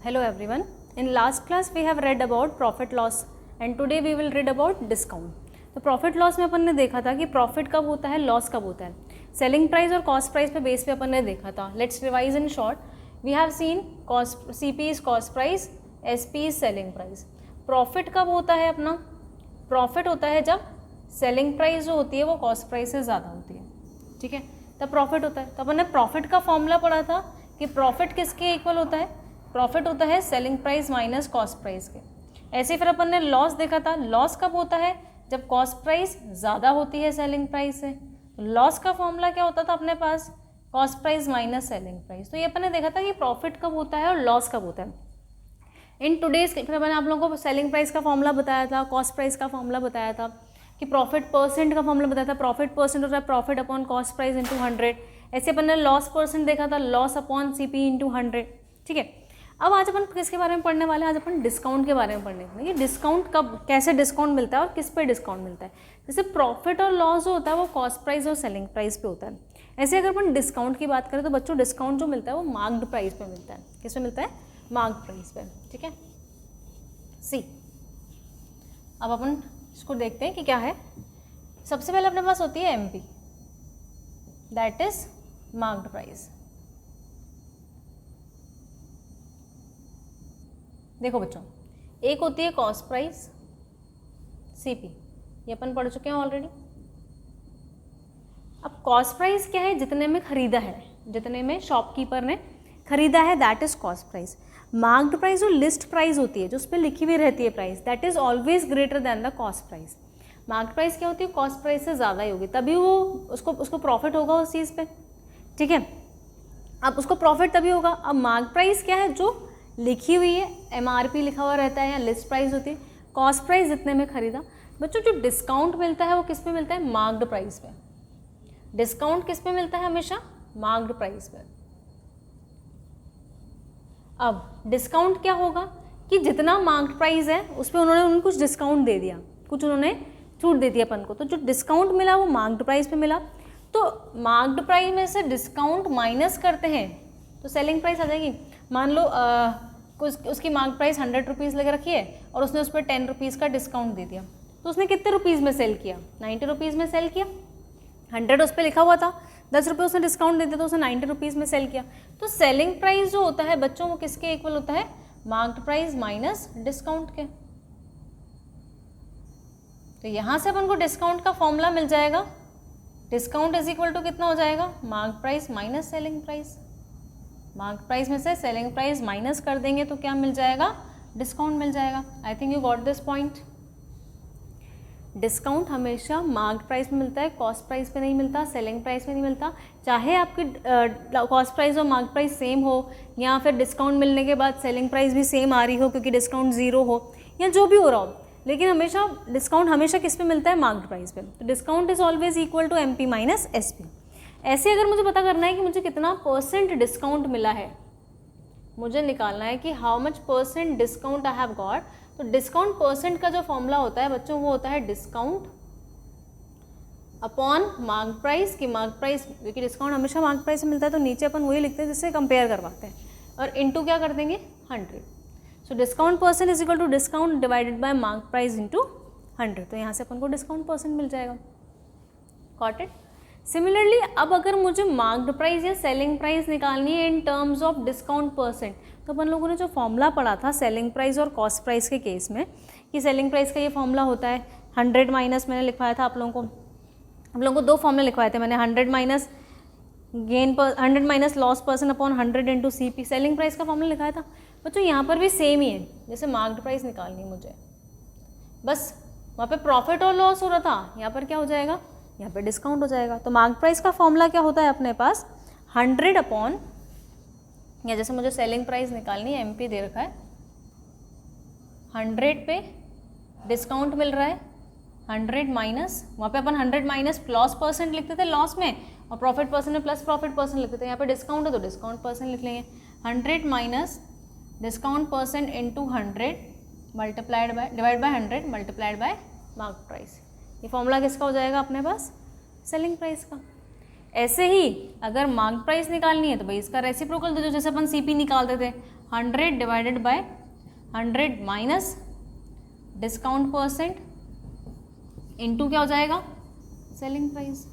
Hello everyone. In last class we have read about profit loss and today we will read about discount. तो profit loss में अपन ने देखा था कि profit कब होता है, लॉस कब होता है. सेलिंग प्राइस और कॉस्ट प्राइस पे बेस पे अपन ने देखा था. Let's revise in short. We have seen cost, CP is cost price, SP is selling price. Profit कब होता है अपना? प्रॉफिट होता है जब सेलिंग प्राइस जो होती है वो कॉस्ट प्राइस से ज़्यादा होती है. ठीक है, तब प्रॉफिट होता है. तो अपन ने प्रॉफिट का फॉर्मूला पढ़ा था कि प्रॉफिट किसके इक्वल होता है? प्रॉफिट होता है selling price minus cost price के. ऐसे फिर अपन ने लॉस देखा था. लॉस कब होता है? जब कॉस्ट प्राइस ज़्यादा होती है सेलिंग प्राइस से. लॉस का फॉर्मूला क्या होता था अपने पास? Cost price minus selling price. तो ये अपन ने देखा था कि प्रॉफिट कब होता है और लॉस कब होता है. इन टुडेज फिर मैंने आप लोगों को सेलिंग प्राइस का फॉर्मूला बताया था, कॉस्ट प्राइस का फॉर्मूला बताया था, कि प्रॉफिट परसेंट का फॉर्मूला बताया था. प्रॉफिट परसेंट होता है profit upon cost price into 100. ऐसे अपन ने लॉस परसेंट देखा था, लॉस अपॉन सीपी इंटू 100. ठीक है, अब आज अपन किसके बारे में पढ़ने वाले हैं? आज अपन डिस्काउंट के बारे में पढ़ने वाले हैं. डिस्काउंट कब, कैसे डिस्काउंट मिलता है और किस पे डिस्काउंट मिलता है. जैसे प्रॉफिट और लॉस जो होता है वो कॉस्ट प्राइस और सेलिंग प्राइस पे होता है. ऐसे अगर अपन डिस्काउंट की बात करें तो बच्चों डिस्काउंट जो मिलता है वो मार्क्ड प्राइस पे मिलता है. किस पे मिलता है? मार्क्ड प्राइस पे. ठीक है, सी अब अपन इसको देखते हैं कि क्या है. सबसे पहले अपने पास होती है MP, that is marked price. देखो बच्चों, एक होती है कॉस्ट प्राइस, सीपी, ये अपन पढ़ चुके हैं ऑलरेडी. अब कॉस्ट प्राइस क्या है? जितने में खरीदा है, जितने में शॉपकीपर ने खरीदा है, that is cost price. Marked price जो लिस्ट प्राइस होती है, जो उस पर लिखी हुई रहती है price, that is always greater than the cost price. Marked price क्या होती है? कॉस्ट प्राइस से ज़्यादा ही होगी, तभी वो उसको प्रॉफिट होगा उस चीज़ पे. ठीक है, अब उसको प्रॉफिट तभी होगा. अब मार्क्ड प्राइस क्या है? जो लिखी हुई है, एमआरपी लिखा हुआ रहता है या लिस्ट प्राइस होती है. कॉस्ट प्राइस जितने में खरीदा. बच्चों जो डिस्काउंट मिलता है वो किस पे मिलता है? मार्क्ड प्राइस पे. डिस्काउंट किस पे मिलता है? हमेशा मार्क्ड प्राइस पे. अब डिस्काउंट क्या होगा कि जितना मार्क्ड प्राइस है उस पर उन्होंने कुछ डिस्काउंट दे दिया, कुछ उन्होंने छूट दे दी अपन को. तो जो डिस्काउंट मिला वो मार्क्ड प्राइस पे मिला. तो मार्क्ड प्राइस में से डिस्काउंट माइनस करते हैं तो सेलिंग प्राइस आ जाएगी. मान लो उसकी मार्क प्राइस 100 रुपीज़ लगा रखी है और उसने उस पर 10 रुपीज़ का डिस्काउंट दे दिया. तो उसने कितने रुपीज़ में सेल किया? 90 रुपीज़ में सेल किया. 100 उस पर लिखा हुआ था, 10 रुपये उसने डिस्काउंट दे दिया तो उसने 90 रुपीज़ में सेल किया. तो सेलिंग प्राइस जो होता है बच्चों वो किसके इक्वल होता है? मार्क्ड प्राइस माइनस डिस्काउंट के. तो यहाँ से अपन को डिस्काउंट का फॉर्मूला मिल जाएगा. डिस्काउंट इज इक्वल टू कितना हो जाएगा? Marked price minus selling price. Mark price में से सेलिंग प्राइस माइनस कर देंगे तो क्या मिल जाएगा? डिस्काउंट मिल जाएगा. I think you got this point. Discount हमेशा मार्क प्राइस में मिलता है, कॉस्ट प्राइस पे नहीं मिलता, सेलिंग प्राइस में नहीं मिलता. चाहे आपकी कॉस्ट प्राइस और मार्क प्राइस सेम हो या फिर डिस्काउंट मिलने के बाद सेलिंग प्राइस भी सेम आ रही हो क्योंकि डिस्काउंट ज़ीरो हो या जो भी हो रहा हो, लेकिन हमेशा डिस्काउंट हमेशा किस पे मिलता है? मार्क्ड प्राइस पे. तो discount is always equal to M P minus S P. ऐसे अगर मुझे पता करना है कि मुझे कितना परसेंट डिस्काउंट मिला है, मुझे निकालना है कि how much percent discount I have got. तो डिस्काउंट परसेंट का जो फॉर्मूला होता है बच्चों वो होता है डिस्काउंट अपॉन मार्क प्राइस. की मार्क प्राइस, क्योंकि डिस्काउंट हमेशा मार्क प्राइस में मिलता है तो नीचे अपन वही लिखते हैं जिससे कंपेयर करवाते हैं और इनटू क्या कर देंगे? 100. So discount percent is equal to discount divided by mark price into 100. तो यहाँ से अपन को डिस्काउंट परसेंट मिल जाएगा. Got it? सिमिलरली अब अगर मुझे मार्क्ड प्राइस या सेलिंग प्राइस निकालनी है in terms of discount percent, तो अपन लोगों ने जो फॉर्मूला पढ़ा था सेलिंग प्राइस और कॉस्ट प्राइस के केस में, कि सेलिंग प्राइस का ये फॉर्मूला होता है 100 माइनस, मैंने लिखवाया था आप लोगों को दो फॉर्मूले लिखवाए थे मैंने. 100 माइनस गेन पर 100 minus loss percent upon 100 into C P. Selling price का फॉर्मूला लिखाया था. बच्चों यहाँ पर भी सेम ही है. जैसे मार्क्ड प्राइस निकालनी है मुझे, बस वहाँ पे प्रॉफिट और लॉस हो रहा था, यहाँ पर क्या हो जाएगा? यहाँ पे डिस्काउंट हो जाएगा. तो मार्क प्राइस का फॉर्मूला क्या होता है अपने पास? 100 अपॉन, या जैसे मुझे सेलिंग प्राइस निकालनी है, एमपी दे रखा है, 100 पे डिस्काउंट मिल रहा है, 100 माइनस, वहाँ पे अपन 100 माइनस लॉस परसेंट लिखते थे लॉस में, और प्रॉफिट परसेंट में प्लस प्रॉफिट परसेंट लिखते थे. यहाँ पे डिस्काउंट है तो डिस्काउंट परसेंट लिख लेंगे. 100 minus discount percent into 100 multiplied by, divide by 100 multiplied by mark price. ये फॉर्मूला किसका हो जाएगा अपने पास? सेलिंग प्राइस का. ऐसे ही अगर मार्क प्राइस निकालनी है तो भाई इसका रेसिप्रोकल दे दो. जैसे अपन सीपी निकालते थे, 100 divided by 100 minus discount percent into क्या हो जाएगा, सेलिंग प्राइस।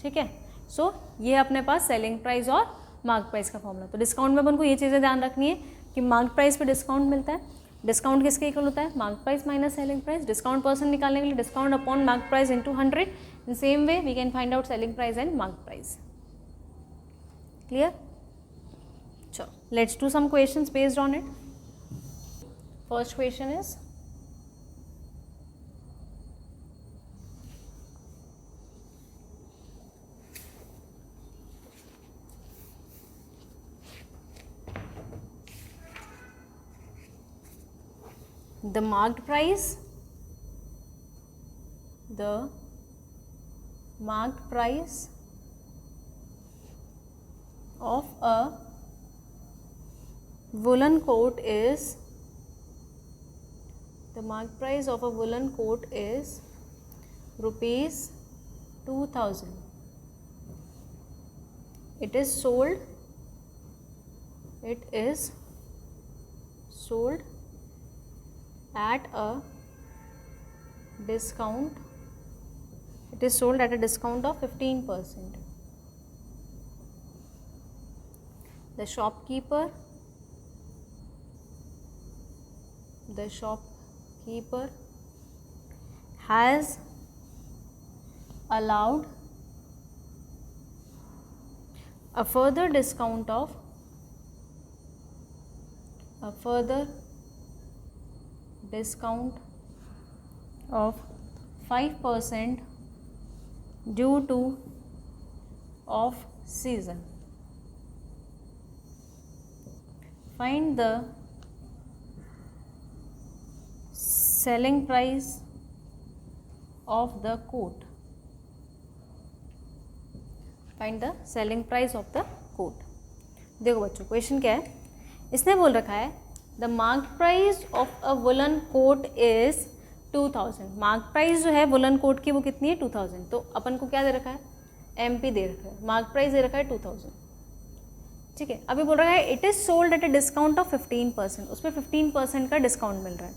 ठीक है, सो ये अपने पास सेलिंग प्राइस और मार्क प्राइस का फॉर्मूला। तो डिस्काउंट में अपन को ये चीज़ें ध्यान रखनी है कि मार्क प्राइस पे डिस्काउंट मिलता है, डिस्काउंट किसके इक्वल होता है, mark price minus selling price. Discount percent निकालने के लिए discount upon mark price into 100। In same way we can find out selling price and mark price. Clear? चलो let's do some questions based on it. First question is the marked price of a woolen coat is rupees 2000. It is sold at a discount. It is sold at a discount of 15%. The shopkeeper has allowed a further discount of 5% due to off season. Find the selling price of the coat. Find the selling price of the coat. देखो बच्चों question क्या है, इसने बोल रखा है the mark price of a woollen coat is 2000। Mark price जो है वुलन कोट की वो कितनी है, 2000। तो अपन को क्या दे रखा है, MP दे रखा है, मार्क प्राइस दे रखा है 2000। ठीक है, अभी बोल रहा है it is sold at a discount of 15%। उस पर 15% का डिस्काउंट मिल रहा है।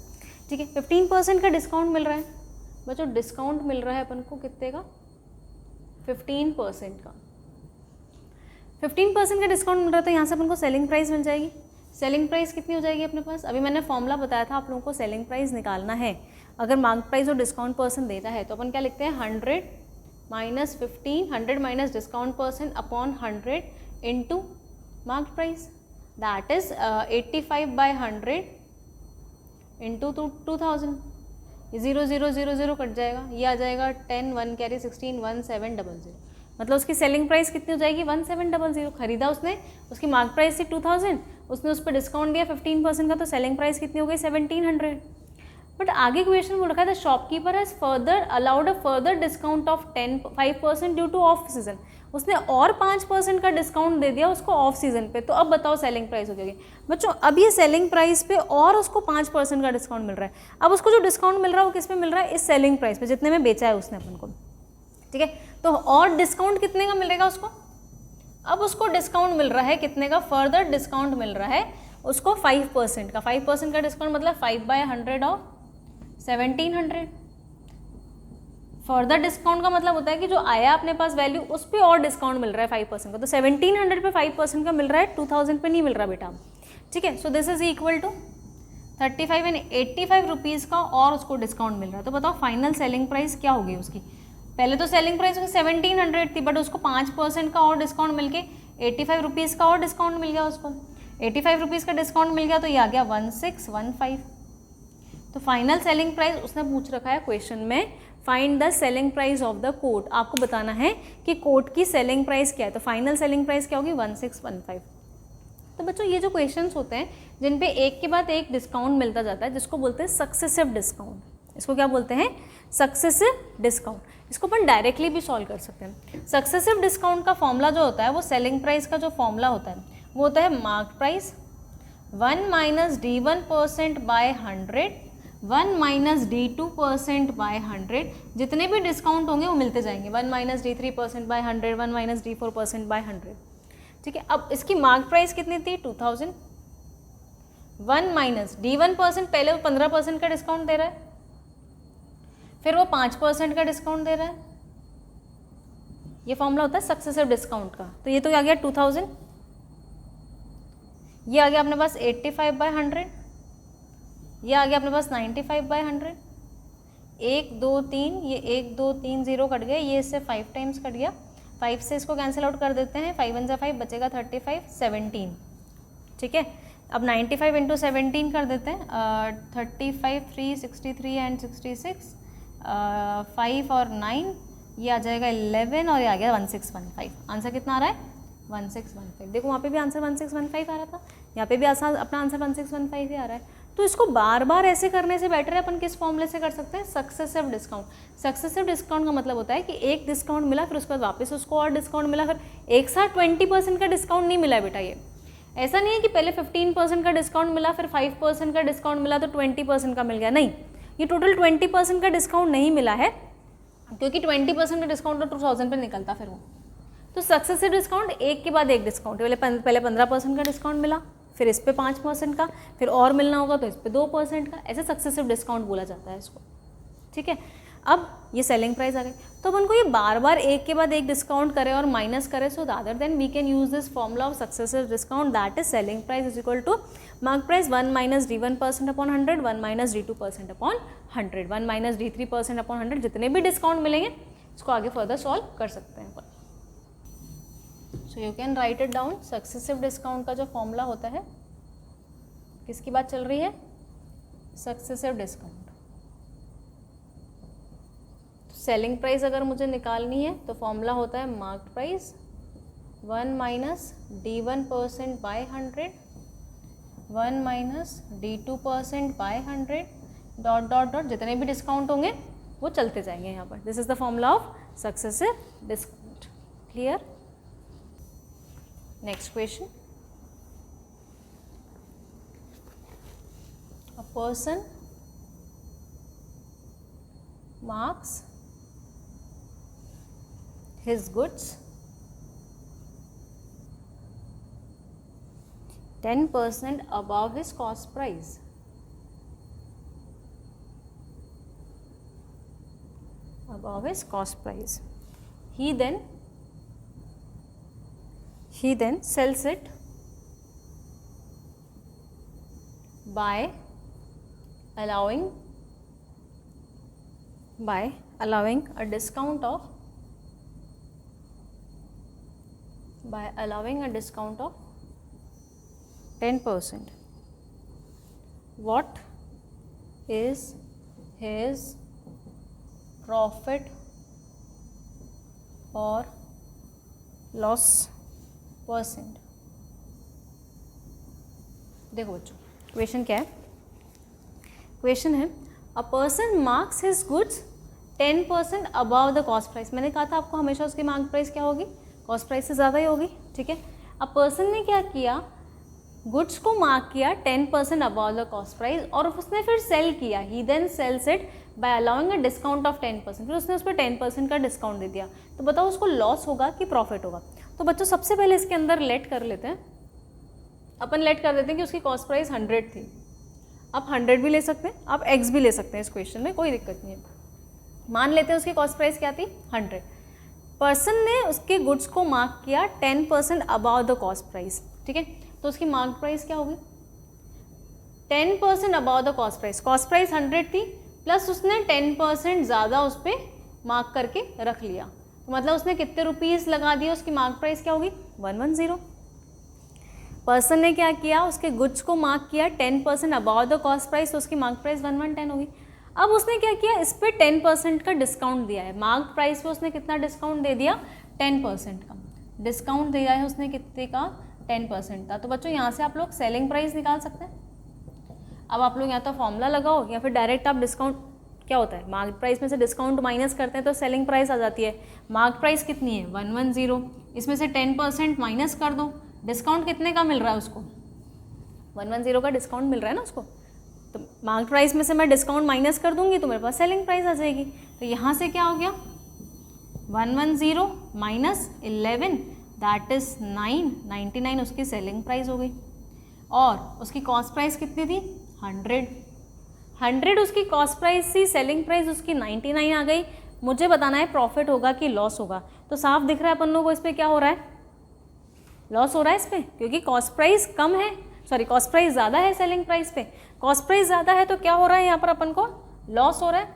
ठीक है, 15% का डिस्काउंट मिल रहा है बच्चों। डिस्काउंट मिल रहा है अपन को कितने का, 15% का। 15% का डिस्काउंट मिल रहा है तो यहाँ से अपन को सेलिंग प्राइस मिल जाएगी। सेलिंग प्राइस कितनी हो जाएगी अपने पास, अभी मैंने फॉर्मूला बताया था आप लोगों को, सेलिंग प्राइस निकालना है। अगर मार्क प्राइस और डिस्काउंट परसेंट देता है तो अपन क्या लिखते हैं, 100 minus 15, 100 minus discount percent upon 100 into mark price, that is 85 by 100 into 2000। ये 0 0 0 0 कट जाएगा, ये आ जाएगा 10 1 कैरी 16 1700। मतलब उसकी सेलिंग प्राइस कितनी हो जाएगी, 1700। खरीदा उसने, उसकी मार्क प्राइस थी 2000, उसने उस पर डिस्काउंट दिया 15% का, तो सेलिंग प्राइस कितनी हो गई, 1700। बट आगे क्वेश्चन बोल रखा है the shopkeeper has further allowed a further discount of 5% due two off season. उसने और 5% का डिस्काउंट दे दिया उसको ऑफ सीजन पे। तो अब बताओ सेलिंग प्राइस हो जाएगी बच्चों। अब ये सेलिंग प्राइस पे और उसको 5% का डिस्काउंट मिल रहा है। अब उसको जो डिस्काउंट मिल रहा है वो किस पे मिल रहा है, इस सेलिंग प्राइस पे, जितने में बेचा है उसने अपन को। ठीक है, तो और डिस्काउंट कितने का मिलेगा उसको, अब उसको डिस्काउंट मिल रहा है कितने का, फर्दर डिस्काउंट मिल रहा है उसको 5% का। 5% का डिस्काउंट मतलब 5/100 ऑफ 1700। फर्दर डिस्काउंट का मतलब होता है कि जो आया अपने पास वैल्यू उस पर और डिस्काउंट मिल रहा है 5% का। तो 1700 पे 5% का मिल रहा है, 2000 पे नहीं मिल रहा बेटा। ठीक है, so this is equal to 35 and 85 rupees का और उसको डिस्काउंट मिल रहा है। तो बताओ फाइनल सेलिंग प्राइस क्या होगी उसकी। पहले तो सेलिंग प्राइस उसकी 1700 थी, बट उसको 5% का और डिस्काउंट मिलके 85 रुपीज़ का और डिस्काउंट मिल गया उसको। 85 रुपीज़ का डिस्काउंट मिल गया तो ये आ गया 1615। तो फाइनल सेलिंग प्राइस उसने पूछ रखा है क्वेश्चन में, find the selling price of the coat. आपको बताना है कि कोट की सेलिंग प्राइस क्या है। तो फाइनल सेलिंग प्राइस क्या होगी, 1615। तो बच्चों ये जो क्वेश्चंस होते हैं जिन पे एक के बाद एक डिस्काउंट मिलता जाता है, जिसको बोलते हैं सक्सेसिव डिस्काउंट। इसको क्या बोलते हैं, सक्सेसिव डिस्काउंट। इसको अपन डायरेक्टली भी सॉल्व कर सकते हैं। सक्सेसिव डिस्काउंट का फॉर्मूला जो होता है वो सेलिंग प्राइस का जो फॉर्मूला होता है वो होता है mark price 1 minus D1% by 100, 1 minus D2% by 100। जितने भी डिस्काउंट होंगे वो मिलते जाएंगे, 1 minus D3% bye 100, 1 minus D4% bye 100। ठीक है। अब इसकी मार्क प्राइस कितनी थी 2000, 1 माइनस D1%, पहले वो 15% का डिस्काउंट दे रहा है, फिर वो 5% का डिस्काउंट दे रहा है। ये फॉर्मूला होता है सक्सेसिव डिस्काउंट का। तो ये तो आ गया 2000, ये आ गया अपने पास 85/100, ये आ गया अपने पास 95/100, 1 2 3, ये 1 2 3 0 कट गया, ये इससे 5 टाइम्स कट गया, 5 से इसको कैंसिल आउट कर देते हैं, 5 1 5 बचेगा 35, 17, ठीक है। अब 95 इंटू 17 कर देते हैं, 35 3 63 एंड 66, 5 और 9, ये आ जाएगा 11 और ये आ गया 1615। आंसर कितना आ रहा है 1615। देखो वहाँ पे भी आंसर 1615 आ रहा था, यहाँ पे भी अपना आंसर 1615 ही आ रहा है। तो इसको बार बार ऐसे करने से बेटर है अपन किस फॉर्मूले से कर सकते हैं, सक्सेसिव डिस्काउंट। सक्सेसिव डिस्काउंट का मतलब होता है कि एक डिस्काउंट मिला, फिर उसके बाद वापस उसको और डिस्काउंट मिला, फिर एक साथ 20% का डिस्काउंट नहीं मिला है बेटा। ये ऐसा नहीं है कि पहले 15% का डिस्काउंट मिला, फिर 5% का डिस्काउंट मिला तो 20% का मिल गया, नहीं, ये टोटल 20% का डिस्काउंट नहीं मिला है, क्योंकि 20% का डिस्काउंट तो 2000 पे निकलता फिर वो। तो सक्सेसिव डिस्काउंट एक के बाद एक डिस्काउंट, पहले 15% का डिस्काउंट मिला, फिर इस पे 5% का, फिर और मिलना होगा तो इस पे 2% का, ऐसे सक्सेसिव डिस्काउंट बोला जाता है इसको, ठीक है। अब ये सेलिंग प्राइस आ गई, तो अपन को ये बार बार एक के बाद एक डिस्काउंट करे और माइनस करे, so other than we can use this formula of successive discount, that is selling price is equal to mark price 1 minus D1% upon 100, 1 minus D2% upon 100, 1 minus D3% upon 100, जितने भी discount मिलेंगे इसको आगे further solve कर सकते हैं अपन। So you can write it down. Successive discount का जो फॉर्मूला होता है, किसकी बात चल रही है, सक्सेसिव डिस्काउंट। सेलिंग प्राइस अगर मुझे निकालनी है तो फॉर्मूला होता है mark price 1 minus D1% by 100, 1 minus D2% by 100, dot dot dot, जितने भी डिस्काउंट होंगे वो चलते जाएंगे यहाँ पर। This is the formula of successive discount. Clear? Next question, a person marks his goods 10% above his cost price. Above his cost price. He then sells it by allowing a discount of 10%. What is his profit or loss percent? देखो बच्चों, question क्या है? Question है a person marks his goods 10% above the cost price. मैंने कहा था आपको हमेशा उसकी मार्क प्राइस क्या होगी, कॉस्ट प्राइस से ज़्यादा ही होगी, ठीक है। अब पर्सन ने क्या किया, गुड्स को मार्क किया 10% अबव द कॉस्ट प्राइस, और उसने फिर सेल किया, he then sells it by allowing a discount of 10%, फिर उसने उस पर 10% का डिस्काउंट दे दिया। तो बताओ उसको लॉस होगा कि प्रॉफिट होगा? तो बच्चों सबसे पहले इसके अंदर लेट कर लेते हैं, अपन लेट कर देते हैं कि उसकी कॉस्ट प्राइस 100 थी। आप 100 भी ले सकते हैं, आप x भी ले सकते हैं, इस क्वेश्चन में कोई दिक्कत नहीं है। मान लेते हैं उसकी कॉस्ट प्राइस क्या थी 100। पर्सन ने उसके गुड्स को मार्क किया 10% अबाव द कॉस्ट प्राइस, ठीक है। तो उसकी मार्क प्राइस क्या होगी 10% above the cost price. Cost price 100 थी, प्लस उसने 10% ज़्यादा उस पर मार्क करके रख लिया, तो मतलब उसने कितने रुपीज़ लगा दिए, उसकी मार्क प्राइस क्या होगी 110। पर्सन ने क्या किया, उसके गुड्स को मार्क किया 10% अबाव द कॉस्ट प्राइस, तो उसकी मार्क प्राइस 1110 होगी। अब उसने क्या किया, इस पर 10% का डिस्काउंट दिया है, मार्क प्राइस पे उसने कितना डिस्काउंट दे दिया 10% का डिस्काउंट दिया है उसने, कितने का 10% का। तो बच्चों यहाँ से आप लोग सेलिंग प्राइस निकाल सकते हैं। अब आप लोग या तो फॉर्मूला लगाओ या फिर डायरेक्ट आप डिस्काउंट, क्या होता है मार्क प्राइस में से डिस्काउंट माइनस करते हैं तो सेलिंग प्राइस आ जाती है। मार्क प्राइस कितनी है 110, इसमें से 10% माइनस कर दो, डिस्काउंट कितने का मिल रहा है उसको 110 का डिस्काउंट मिल रहा है ना उसको, तो मार्क प्राइस में से मैं डिस्काउंट माइनस कर दूंगी तो मेरे पास सेलिंग प्राइस आ जाएगी। तो यहाँ से क्या हो गया 110 माइनस 11 दैट इज़ 99 उसकी सेलिंग प्राइस हो गई, और उसकी कॉस्ट प्राइस कितनी थी 100 उसकी कॉस्ट प्राइस थी, सेलिंग प्राइस उसकी 99 आ गई। मुझे बताना है प्रॉफिट होगा कि लॉस होगा। तो साफ दिख रहा है अपन लोगों को इस पर क्या हो रहा है, लॉस हो रहा है इस पर, क्योंकि कॉस्ट प्राइस कम है, सॉरी कॉस्ट प्राइस ज़्यादा है सेलिंग प्राइस पे, कॉस्ट प्राइस ज़्यादा है तो क्या हो रहा है यहाँ पर अपन को लॉस हो रहा है।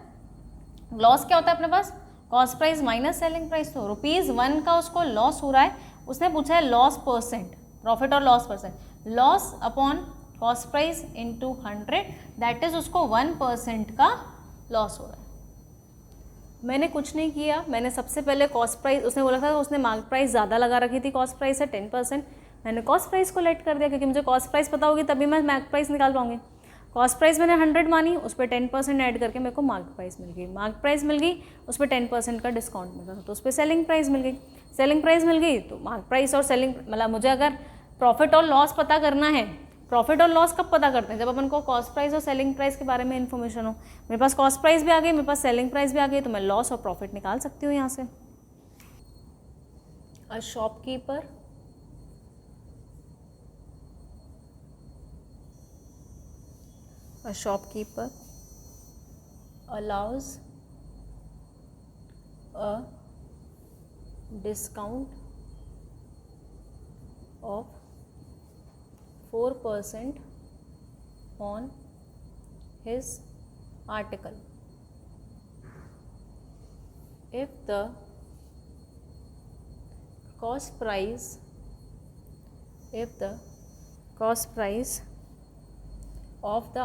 लॉस क्या होता है अपने पास, cost price minus selling price, तो ₹1 का उसको लॉस हो रहा है। उसने पूछा है लॉस परसेंट, प्रॉफिट और loss percent, loss upon cost price into 100, that is उसको 1% का लॉस हो रहा है। मैंने कुछ नहीं किया, मैंने सबसे पहले कॉस्ट प्राइस, उसने बोला था उसने मार्केट प्राइस ज़्यादा लगा रखी थी, कॉस्ट प्राइस है 10%, मैंने कॉस्ट प्राइस को लेट कर दिया, क्योंकि मुझे कॉस्ट प्राइस पता होगी तभी मैं मार्केट प्राइस निकाल पाऊंगी। कॉस्ट प्राइस मैंने 100 मानी, उस पर 10% ऐड करके मेरे को मार्केट प्राइस मिल गई, मार्केट प्राइस मिल गई, उस पर 10% का डिस्काउंट मिल गया तो उस पर सेलिंग प्राइस मिल गई, सेलिंग प्राइस मिल गई तो मार्केट प्राइस और सेलिंग, मतलब मुझे अगर प्रॉफिट और लॉस पता करना है, प्रॉफिट और लॉस कब पता करते हैं, जब अपन को कॉस्ट प्राइस और सेलिंग प्राइस के बारे में इन्फॉर्मेशन हो। मेरे पास कॉस्ट प्राइस भी आ गई, मेरे पास सेलिंग प्राइस भी आ गई, तो मैं लॉस और प्रॉफिट निकाल सकती हूँ यहाँ से। A shopkeeper allows a discount of 4% on his article if the cost price of the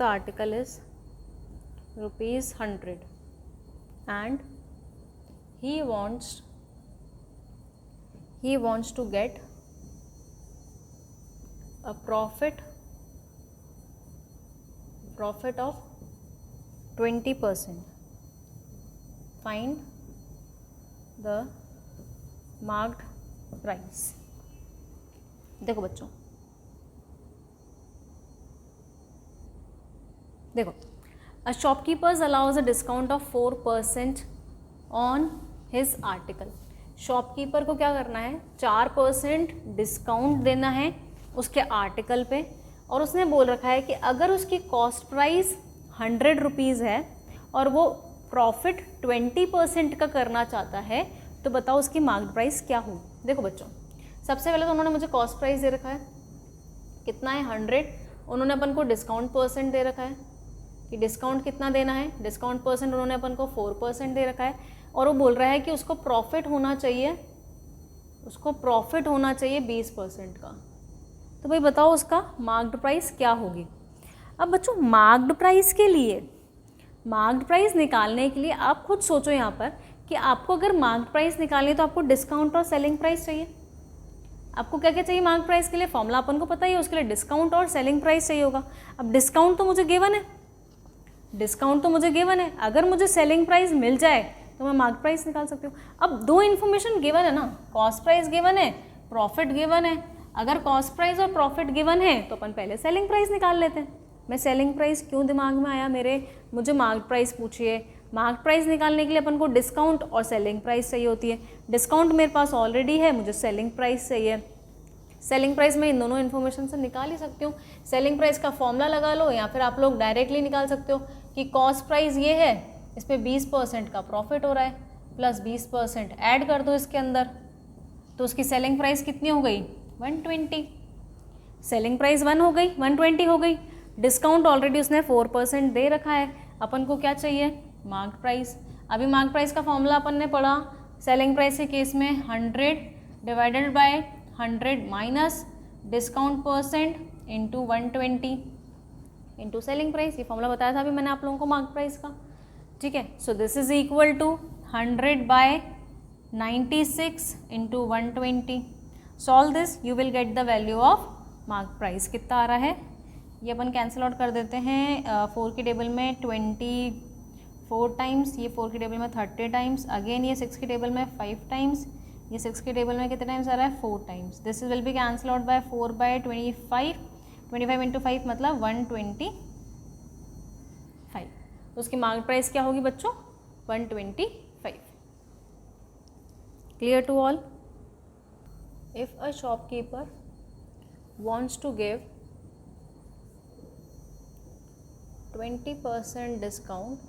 article is ₹100 and he wants to get a profit of 20%. Find the marked price। देखो बच्चों, देखो, a shopkeepers allows a discount of 4% on his article. Shopkeeper को क्या करना है, 4% discount देना है उसके आर्टिकल पे, और उसने बोल रखा है कि अगर उसकी कॉस्ट प्राइस 100 रुपीज़ है और वो प्रॉफिट 20% का करना चाहता है, तो बताओ उसकी मार्केट प्राइस क्या हो। देखो बच्चों, सबसे पहले तो उन्होंने मुझे कॉस्ट प्राइस दे रखा है, कितना है 100, उन्होंने अपन को डिस्काउंट परसेंट दे रखा है कि डिस्काउंट कितना देना है, डिस्काउंट परसेंट उन्होंने अपन को 4% दे रखा है, और वो बोल रहा है कि उसको प्रॉफिट होना चाहिए 20% का। तो भाई बताओ उसका मार्क्ड प्राइस क्या होगी। अब बच्चों मार्क्ड प्राइस के लिए, मार्क्ड प्राइस निकालने के लिए आप खुद सोचो यहाँ पर कि आपको अगर मार्क्ड प्राइस निकालनी तो आपको डिस्काउंट और सेलिंग प्राइस चाहिए। आपको क्या क्या चाहिए मार्क्ड प्राइस के लिए, फॉर्मूला अपन को पता ही है, उसके लिए डिस्काउंट और सेलिंग प्राइस चाहिए होगा। अब डिस्काउंट तो मुझे गिवन है, अगर मुझे सेलिंग प्राइस मिल जाए तो मैं मार्केट प्राइस निकाल सकती हूँ। अब दो इन्फॉर्मेशन गिवन है ना, कॉस्ट प्राइस गिवन है, प्रॉफिट गिवन है। अगर कॉस्ट प्राइस और प्रॉफिट गिवन है तो अपन पहले सेलिंग प्राइस निकाल लेते हैं। मैं सेलिंग प्राइस क्यों दिमाग में आया मेरे, मुझे मार्केट प्राइस पूछिए, मार्केट प्राइस निकालने के लिए अपन को डिस्काउंट और सेलिंग प्राइस चाहिए होती है। डिस्काउंट मेरे पास ऑलरेडी है, मुझे सेलिंग प्राइस चाहिए। सेलिंग प्राइस में इन दोनों इन्फॉर्मेशन से निकाल ही सकती हूँ। सेलिंग प्राइस का फॉर्मूला लगा लो, या फिर आप लोग डायरेक्टली निकाल सकते हो कि कॉस्ट प्राइस ये है, इस पर 20% का प्रॉफिट हो रहा है, प्लस 20% ऐड कर दो इसके अंदर, तो उसकी सेलिंग प्राइस कितनी हो गई 120। सेलिंग प्राइस 120 हो गई। डिस्काउंट ऑलरेडी उसने 4% दे रखा है, अपन को क्या चाहिए मार्केट प्राइस। अभी मार्केट प्राइस का फॉर्मूला अपन ने पढ़ा सेलिंग प्राइस के केस में 100 divided by 100 minus discount percent into 120 into selling price. ये फॉर्मूला बताया था अभी मैंने आप लोगों को मार्केट प्राइस का, ठीक है। So this is equal to 100 by 96 into 120। Solve this, you will get the value of market price. कितना आ रहा है, ये अपन कैंसिल आउट कर देते हैं। 4 की टेबल में 24 टाइम्स, ये 4 की टेबल में 30 टाइम्स, अगेन ये 6 की टेबल में 5 टाइम्स, ये 6 की टेबल में कितने टाइम्स आ रहा है 4 times. This will be cancel out by 4 by 25, 25 into 5 मतलब 125। तो उसकी मार्केट प्राइस क्या होगी बच्चों 125. Clear to all? If a shopkeeper wants to give 20% discount,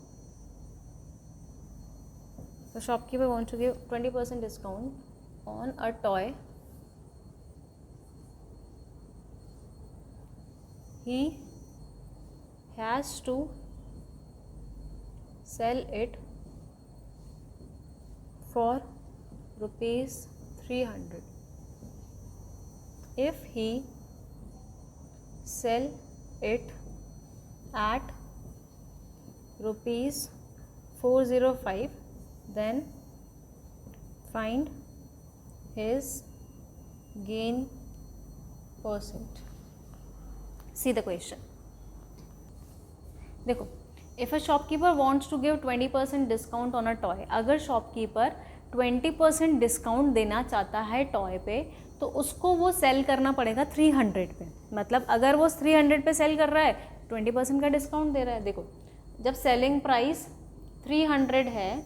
the shopkeeper wants to give 20% discount on a toy, he has to sell it for rupees 300. If he sell it at rupees 405, then find his gain percent. See the question. देखो, if a shopkeeper wants to give 20% discount on a toy, अगर shopkeeper 20% discount देना चाहता है toy पे, तो उसको वो cell करना पड़ेगा 300 पे. मतलब अगर वो 300 पे सेल कर रहा है, 20% का डिस्काउंट दे रहा है. देखो, जब सेलिंग प्राइस 300 है,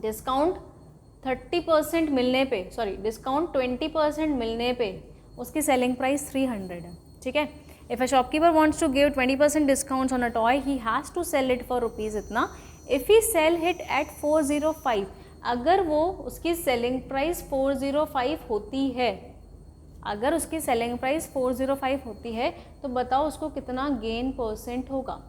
डिस्काउंट 30% मिलने पे, सॉरी डिस्काउंट 20% मिलने पे उसकी सेलिंग प्राइस 300 है. ठीक है. If a shopkeeper wants to give 20% discounts on a toy, he has to sell it for rupees इतना. If he sell it at 405, अगर वो उसकी सेलिंग प्राइस 405 होती है, अगर उसकी सेलिंग प्राइस 405 होती है, तो बताओ उसको कितना गेन परसेंट होगा.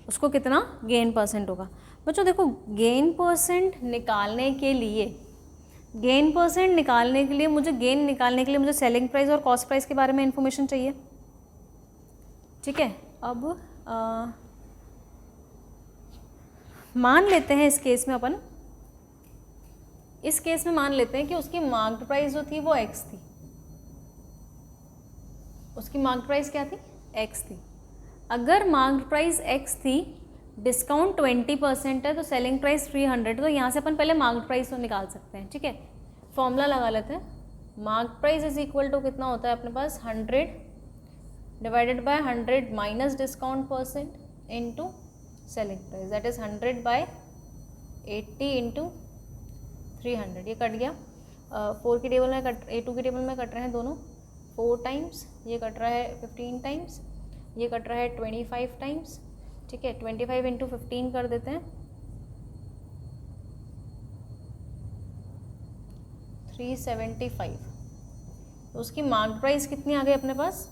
उसको कितना गेन परसेंट होगा. बच्चों देखो, गेन परसेंट निकालने के लिए मुझे सेलिंग प्राइस और कॉस्ट प्राइस के बारे में इंफॉर्मेशन चाहिए. ठीक है. अब मान लेते हैं इस केस में मान लेते हैं कि उसकी मार्क्ड प्राइस जो थी वो x थी. उसकी मार्क्ड प्राइस क्या थी? x थी. अगर मार्क्ड प्राइस x थी, डिस्काउंट 20% है, तो सेलिंग प्राइस 300. तो यहाँ से अपन पहले मार्क्ड प्राइस तो निकाल सकते हैं. ठीक है. फॉर्मूला लगा लेते हैं. Marked price is equal to कितना होता है अपने पास? 100 divided by 100 minus discount percent into selling price, that is 100 by 80 into 300. ये कट गया. 4 की टेबल में कट, A2 की टेबल में कट रहे हैं दोनों 4 टाइम्स. ये कट रहा है 15 टाइम्स. ये कट रहा है 25 टाइम्स. ठीक है. 25 इंटू 15 कर देते हैं, 375. तो उसकी मार्क प्राइस कितनी आ गई अपने पास?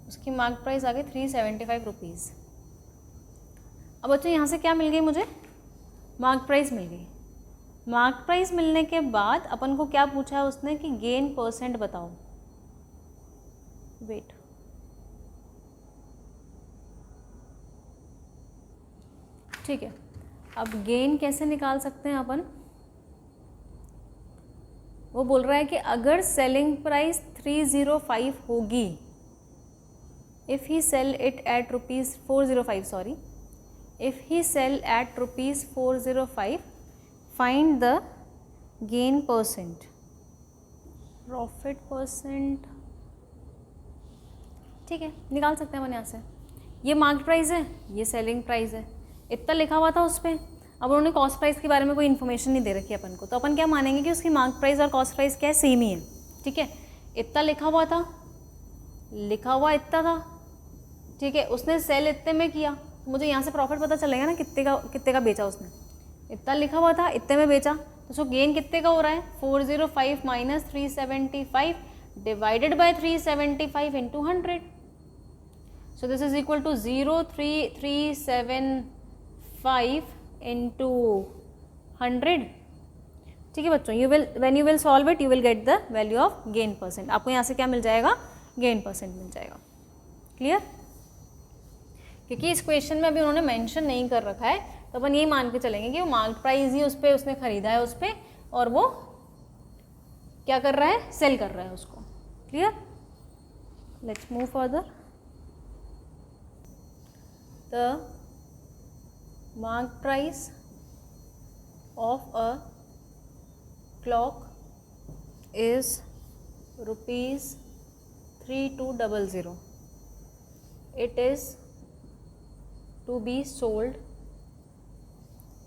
उसकी मार्क प्राइस आ गई 375 रुपीज़. अब बच्चों यहाँ से क्या मिल गई मुझे? मार्क प्राइस मिल गई. मार्क प्राइस मिलने के बाद अपन को क्या पूछा है उसने कि गेन परसेंट बताओ. वेट, ठीक है. अब गेन कैसे निकाल सकते हैं अपन? वो बोल रहा है कि अगर सेलिंग प्राइस 305 होगी, if he sell it at rupees 405, sorry, if he sell at rupees 405, find the gain percent. Profit percent, ठीक है, निकाल सकते हैं अपन यहाँ से. ये मार्केट प्राइस है, ये सेलिंग प्राइस है. इतना लिखा हुआ था उस पर. अब उन्होंने कॉस्ट प्राइस के बारे में कोई इन्फॉर्मेशन नहीं दे रखी है अपन को, तो अपन क्या मानेंगे कि उसकी मार्केट प्राइस और कॉस्ट प्राइस क्या है? सेम ही है. ठीक है. इतना लिखा हुआ था, लिखा हुआ इतना था. ठीक है. उसने सेल इतने में किया, तो मुझे यहाँ से प्रॉफिट पता चलेगा ना कितने का बेचा उसने. इतना लिखा हुआ था, इतने में बेचा, तो उसको गेन कितने का हो रहा है? 405 minus 375 divided by 375 into 100. So this is equal to 03375 into 100. ठीक है बच्चों, when you will solve it, you will get the value of gain percent. आपको यहाँ से क्या मिल जाएगा? गेन परसेंट मिल जाएगा. क्लियर? क्योंकि इस क्वेश्चन में अभी उन्होंने मेंशन नहीं कर रखा है, तो अपन यही मान के चलेंगे कि वो मार्केट प्राइस ही उस पर उसने खरीदा है उस पर, और वो क्या कर रहा है? सेल कर रहा है उसको. Clear? Let's move further. The mark price of a clock is rupees 3200. It is to be sold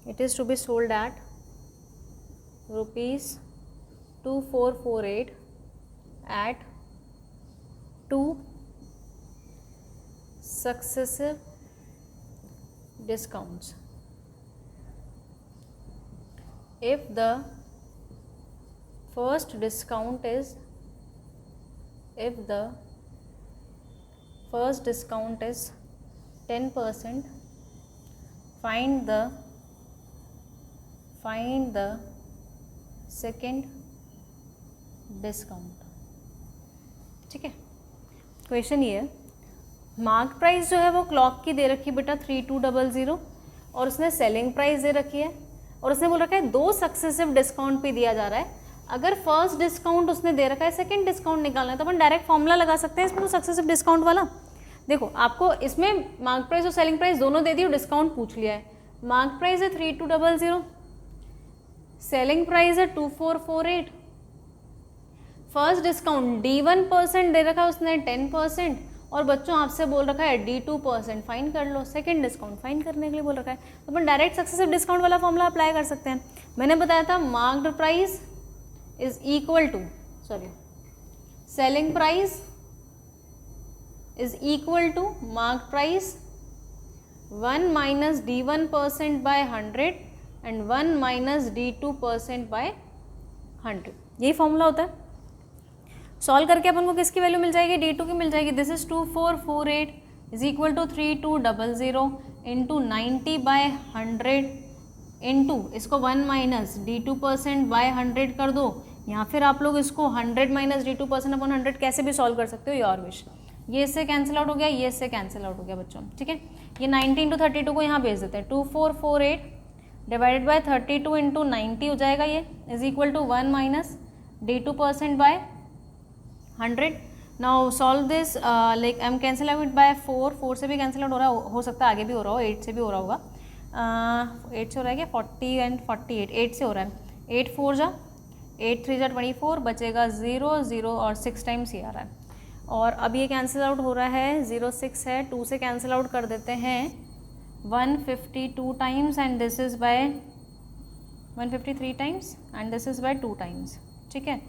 it is to be sold at rupees 2448 at 2 successive discounts. If the first discount is 10%, find the second discount. ठीक है, question ये है, mark price जो है वो clock की दे रखी बेटा 3200 और उसने सेलिंग प्राइस दे रखी है और उसने बोल रखा है 2 सक्सेसिव डिस्काउंट पे दिया जा रहा है. अगर फर्स्ट डिस्काउंट उसने दे रखा है, सेकंड डिस्काउंट निकालना है तो अपन डायरेक्ट फॉर्मूला लगा सकते हैं इसमें तो सक्सेसिव डिस्काउंट वाला. देखो आपको इसमें मार्क प्राइस और सेलिंग प्राइस दोनों दे दी और डिस्काउंट पूछ लिया है. मार्क प्राइस है 3200, सेलिंग प्राइस है 2448, फर्स्ट डिस्काउंट D1% दे रखा है उसने 10% और बच्चों आपसे बोल रखा है D2% फाइन कर लो. सेकंड डिस्काउंट फाइन करने के लिए बोल रखा है तो अपन डायरेक्ट सक्सेसिव डिस्काउंट वाला फॉर्मूला अप्लाई कर सकते हैं. मैंने बताया था marked price is equal to selling price is equal to mark price 1 minus D1% by 100 and 1 minus D2% by 100. यही फॉर्मूला होता है. सॉल्व करके अपन को किसकी वैल्यू मिल जाएगी, D2 की मिल जाएगी. This is 2448 is equal to 3200 into 90 by 100 into इसको 1 माइनस D2% बाय 100 कर दो, या फिर आप लोग इसको 100 माइनस D2% अपॉन 100 कैसे भी सॉल्व कर सकते हो, योर विश. ये इससे कैंसिल आउट हो गया, ये इससे कैंसिल आउट हो गया बच्चों. ठीक है, ये 90 इंटू 32 को यहाँ भेज देते हैं. 2448 डिवाइडेड बाय 32 इंटू 90 हो जाएगा ये, is equal to 1 minus D2% by 100. Now solve this, like I am cancel out by 4 से भी कैंसिल आउट हो सकता है, आगे भी हो रहा हो, 8 से भी हो रहा होगा. 8 से हो रहा है क्या, 40 एंड 48, 8 से हो रहा है. 8 4 जा 8 3 जा 24, बचेगा 0 0 और 6 टाइम्स ये आ रहा है. और अब ये कैंसिल आउट हो रहा है, 0 6 है, 2 से कैंसिल आउट कर देते हैं 152 times and this is by 153 times and this is by 2 times. ठीक है,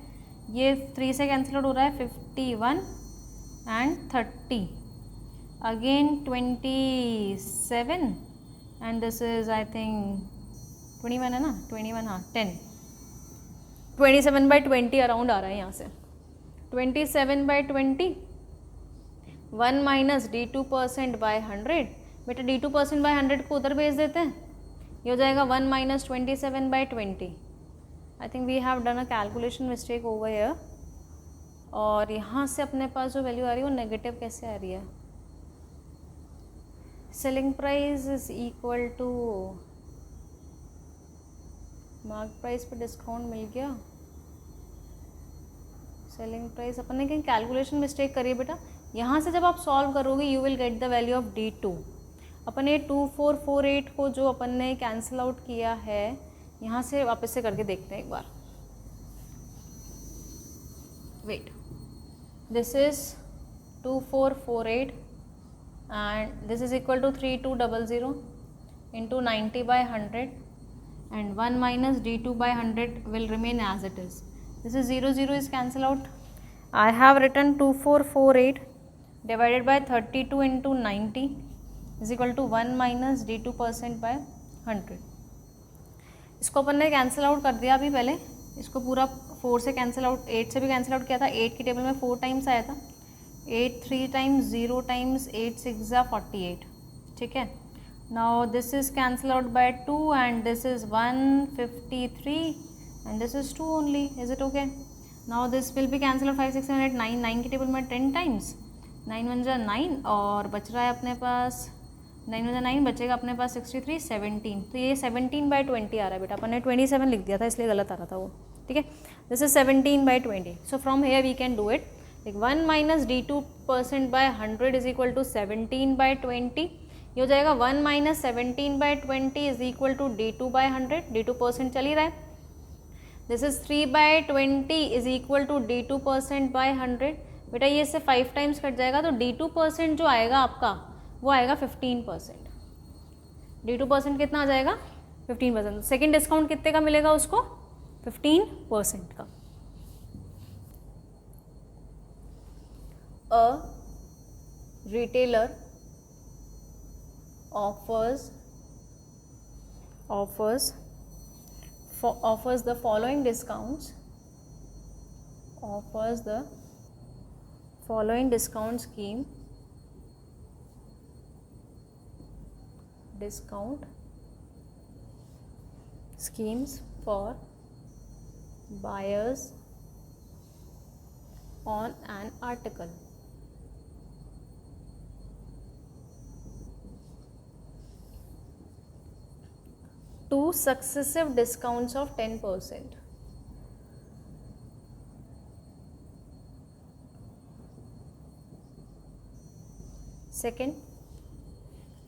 ये 3 से कैंसिल आउट हो रहा है 51 and 30, again 27 and this is I think 21 है ना, 21 हाँ 10, 27 बाई 20 अराउंड आ रहा है यहाँ से. 27 बाई 20, 1 माइनस D2% बाय 100. बेटा D2% बाय 100 को उधर भेज देते हैं, ये हो जाएगा 1 minus 27 by 20. I think we have done a calculation mistake over here. और यहाँ से अपने पास जो वैल्यू आ रही है वो नेगेटिव कैसे आ रही है. Selling price is equal to mark price पे डिस्काउंट मिल गया. सेलिंग प्राइस अपन ने कहीं कैलकुलेशन मिस्टेक करी है बेटा. यहाँ से जब आप सॉल्व करोगे you will get the value of D2. अपन ये 2448 को जो अपन ने कैंसिल आउट किया है, यहाँ से वापस से करके देखते हैं एक बार. Wait, this is 2448 and this is equal to 3200 into 90 by 100 and 1 minus D2 by 100 will remain as it is. This is 0 0 is cancel out. I have written 2448 divided by 32 into 90 is equal to 1 minus D2% by 100. इसको अपन ने cancel out कर दिया अभी पहले. इसको पूरा 4 से cancel out, 8 से भी कैंसिल आउट किया था. 8 की टेबल में 4 टाइम्स आया था. 8 3 टाइम्स 0 टाइम्स 8 6 48. ठीक है, now this is cancel out by 2 and this is 153 and this is 2 only. Is it okay? Now this will be cancel out 5 6 7 8 9. 9 की टेबल में 10 टाइम्स, 9 1 जा 9 और बच रहा है अपने पास 9 1 जा 9, बचेगा अपने पास 63 17. तो ये 17 बाई 20 आ रहा है बेटा. अपन ने 27 लिख दिया था इसलिए गलत आ रहा था वो. ठीक है, this is 17 by 20. So from here we can do it. 1 minus D2% by 100 is equal to 17 by 20. ये हो जाएगा 1 minus 17 by 20 is equal to D2 by 100. D2% चल ही रहा है. This is 3 by 20 is equal to D2% by 100. बेटा ये इससे 5 टाइम्स कट जाएगा तो D2% जो आएगा आपका वो आएगा 15%. D2% कितना आ जाएगा 15%। सेकेंड डिस्काउंट कितने का मिलेगा उसको? 15% का। A retailer offers the following discounts, offers the following discount schemes for buyers on an article. Two successive discounts of 10%. Second,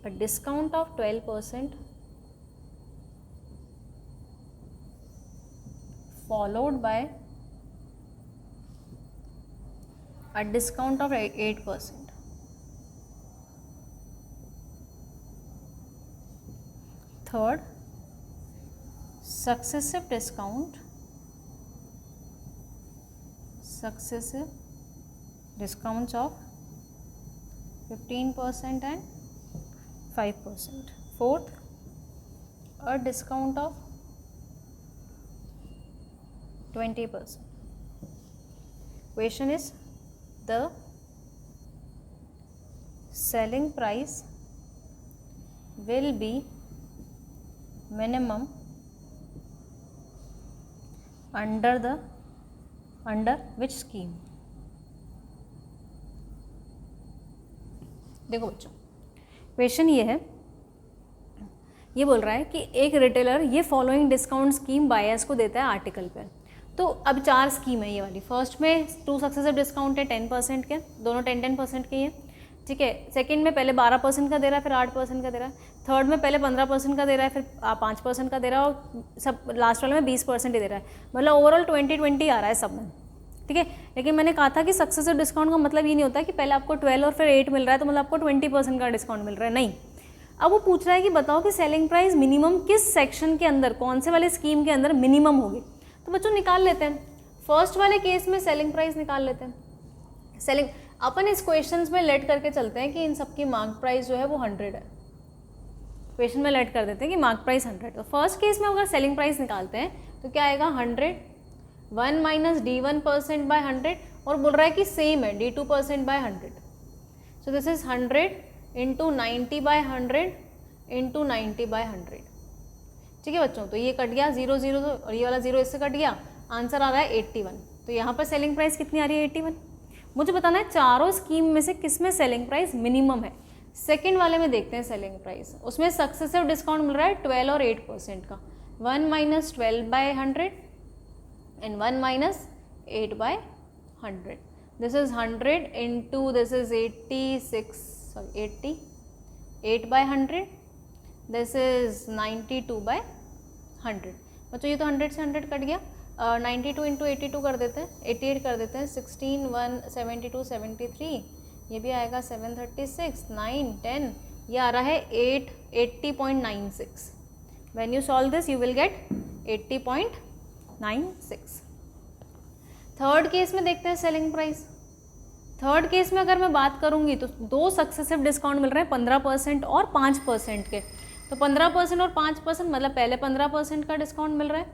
a discount of 12% followed by a discount of 8%. Third, successive discounts of 15% and 5%. Fourth, a discount of 20%. Question is, the selling price will be minimum under which scheme? देखो बच्चों, question ये है, ये बोल रहा है कि एक रिटेलर ये फॉलोइंग डिस्काउंट स्कीम बायर्स को देता है आर्टिकल पे। तो अब 4 स्कीम है ये वाली। फर्स्ट में 2 सक्सेसिव डिस्काउंट है 10% के, दोनों 10% के हैं, ठीक है। सेकंड में पहले 12% का दे रहा है, फिर 8% का दे रहा है। थर्ड में पहले 15% का दे रहा है, फिर 5% का दे रहा है, और सब लास्ट वाले में 20% ही दे रहा है। मतलब ओवरऑल 20-20 आ रहा है सब में, ठीक है। लेकिन मैंने कहा था कि सक्सेसिव डिस्काउंट का मतलब ये नहीं होता कि पहले आपको 12 और फिर 8 मिल रहा है तो मतलब आपको 20% का डिस्काउंट मिल रहा है, नहीं। अब वो पूछ रहा है कि बताओ कि सेलिंग प्राइस मिनिमम किस सेक्शन के अंदर, कौन से वाले स्कीम के अंदर मिनिमम होगी। तो बच्चों निकाल लेते हैं। फर्स्ट वाले केस में सेलिंग प्राइस निकाल लेते हैं। सेलिंग अपन इस क्वेश्चंस में लेट करके चलते हैं कि इन सबकी मार्क प्राइस जो है वो 100 है। क्वेश्चन में लेट कर देते हैं कि मार्क प्राइस 100। तो फर्स्ट केस में अगर सेलिंग प्राइस निकालते हैं तो क्या आएगा 100, 1 माइनस D1% बाय 100, और बोल रहा है कि सेम है D2% by 100। So this is 100 into 90 by 100 into 90 by 100, ठीक है बच्चों। तो ये कट गया 0 0 और ये वाला 0 इससे कट गया, आंसर आ रहा है 81। तो यहाँ पर सेलिंग प्राइस कितनी आ रही है 81। मुझे बताना है चारों स्कीम में से किस में सेलिंग प्राइस मिनिमम है। सेकंड वाले में देखते हैं सेलिंग प्राइस, उसमें सक्सेसिव डिस्काउंट मिल रहा है 12 और 8% का। 1 minus 12 by 100 and 1 minus 8 by 100। This is 100 into this is 88 by 100, this is 92 by 100। बच्चों ये तो 100 से 100 कट गया। 92 इंटू 82 कर देते हैं, 88 कर देते हैं, 16 1 72 73, ये भी आएगा 736 9 10, ये आ रहा है 80.96। When you solve this you will gate 80.96। Third case में देखते हैं सेलिंग प्राइस। थर्ड केस में अगर मैं बात करूंगी तो 2 सक्सेसिव डिस्काउंट मिल रहे हैं 15% और 5% के। तो 15% और 5% मतलब पहले 15% का डिस्काउंट मिल रहा है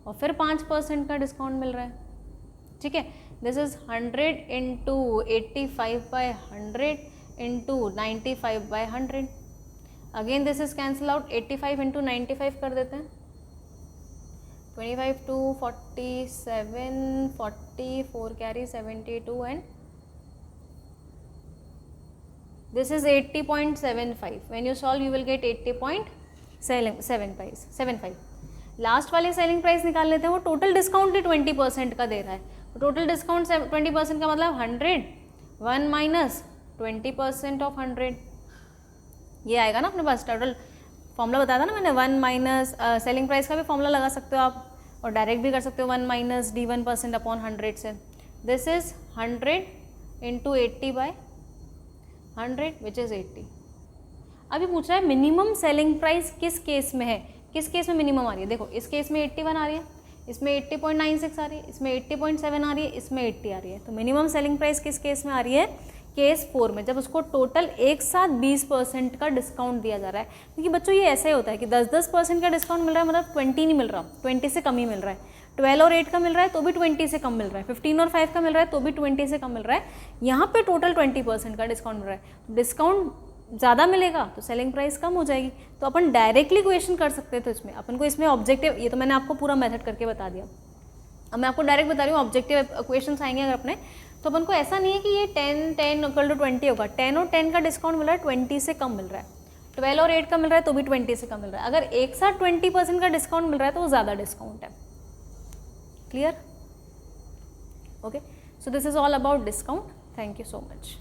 और फिर 5% का डिस्काउंट मिल रहा है, ठीक है। This is 100 into 85 by 100 into 95 by 100। Again this is cancel out, 85 into 95 कर देते हैं, 25 2 47 40 4 carry 72 and this is 80.75. when you solve you will get 80.75. Last वाले सेलिंग प्राइस निकाल लेते हैं। वो टोटल डिस्काउंट ही 20% का दे रहा है। तो टोटल डिस्काउंट 20% का मतलब 100, 1 माइनस 20% ऑफ 100, ये आएगा ना अपने पास। टोटल फॉर्मूला बताया था ना मैंने, 1 माइनस सेलिंग प्राइस का भी फॉर्मूला लगा सकते हो आप और डायरेक्ट भी कर सकते हो 1 माइनस D1% अपॉन 100 से। This is 100 into 80 by 100 which is 80। अभी पूछ रहा है मिनिमम सेलिंग प्राइस किस केस में है, किस केस में मिनिमम आ रही है? देखो इस केस में 81 आ रही है, इसमें 80.96 आ रही है, इसमें 80.7 आ रही है, इसमें 80 आ रही है। तो मिनिमम सेलिंग प्राइस किस केस में आ रही है? केस 4 में, जब उसको टोटल एक साथ 20% का डिस्काउंट दिया जा रहा है। क्योंकि बच्चों ये ऐसा ही होता है कि 10% का डिस्काउंट मिल रहा है, मतलब 20 नहीं मिल रहा, 20 से कम ही मिल रहा है। 12 और 8 का मिल रहा है तो भी 20 से कम मिल रहा है, 15 और 5 का मिल रहा है तो भी 20 से कम मिल रहा है। यहाँ पे टोटल 20% का डिस्काउंट मिल रहा है। डिस्काउंट ज़्यादा मिलेगा तो सेलिंग प्राइस कम हो जाएगी। तो अपन डायरेक्टली क्वेश्चन कर सकते थे इसमें, अपन को इसमें ऑब्जेक्टिव, ये तो मैंने आपको पूरा मेथड करके बता दिया। अब मैं आपको डायरेक्ट बता रही हूँ, ऑब्जेक्टिव क्वेश्चन आएंगे अगर अपने, तो अपन को ऐसा नहीं है कि ये 10 इक्वल टू 20 होगा। 10 और 10 का डिस्काउंट मिल रहा है, 20 से कम मिल रहा है। 12 और 8 का मिल रहा है तो भी 20 से कम मिल रहा है। अगर एक साथ 20% का डिस्काउंट मिल रहा है तो वो ज़्यादा डिस्काउंट है। Clear? Okay, so this is all about discount. Thank you so much.